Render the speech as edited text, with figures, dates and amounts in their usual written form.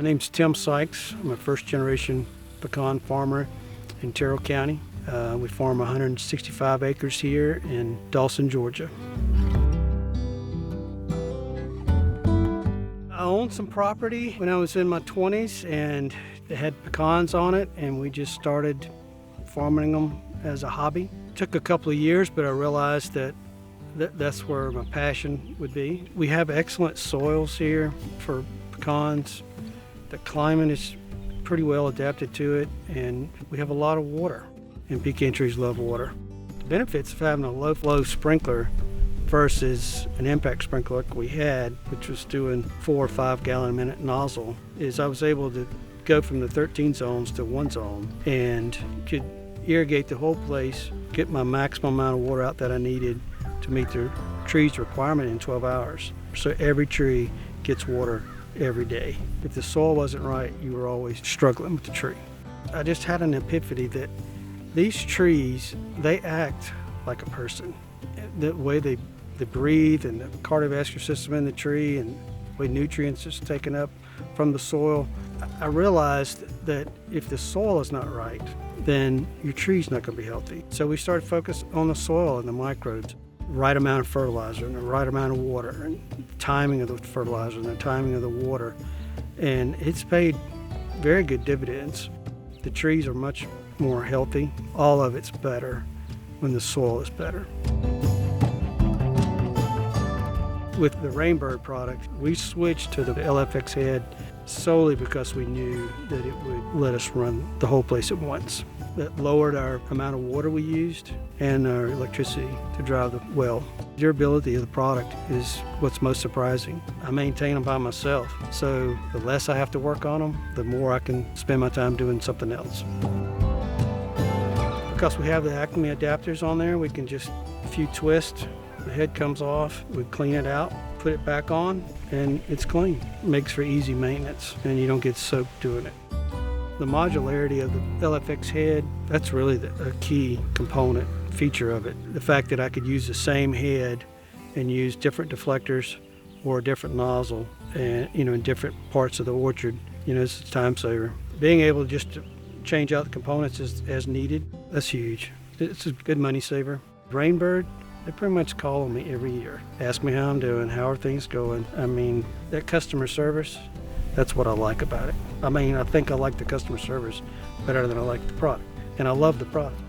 name's Tim Sikes. I'm a first-generation pecan farmer in Terrell County. We farm 165 acres here in Dawson, Georgia. I owned some property when I was in my 20s, and it had pecans on it, and we just started farming them as a hobby. It took a couple of years, but I realized that that's where my passion would be. We have excellent soils here for pecans. The climate is pretty well adapted to it, and we have a lot of water, and pecan trees love water. The benefits of having a low flow sprinkler versus an impact sprinkler like we had, which was doing 4 or 5 gallon a minute nozzle, is I was able to go from the 13 zones to 1 zone and could irrigate the whole place, get my maximum amount of water out that I needed to meet the tree's requirement in 12 hours. So every tree gets water every day. If the soil wasn't right, you were always struggling with the tree. I just had an epiphany that these trees, they act like a person. The way they breathe, and the cardiovascular system in the tree, and the way nutrients are taken up from the soil. I realized that if the soil is not right, then your tree's not going to be healthy. So we started focusing on the soil and the microbes, right amount of fertilizer and the right amount of water, and timing of the fertilizer and the timing of the water. And it's paid very good dividends. The trees are much more healthy. All of it's better when the soil is better. With the Rain Bird product, we switched to the LFX head solely because we knew that it would let us run the whole place at once. That lowered our amount of water we used and our electricity to drive the well. The durability of the product is what's most surprising. I maintain them by myself, so the less I have to work on them, the more I can spend my time doing something else. Because we have the ACME adapters on there, we can just a few twists, the head comes off, we clean it out, put it back on, and it's clean. It makes for easy maintenance, and you don't get soaked doing it. The modularity of the LFX head, that's really a key component feature of it. The fact that I could use the same head and use different deflectors or a different nozzle, and in different parts of the orchard, it's a time saver. Being able just to change out the components as needed, that's huge. It's a good money saver. Rain Bird, they pretty much call on me every year. Ask me how I'm doing, how are things going. That customer service, that's what I like about it. I think I like the customer service better than I like the product. And I love the product.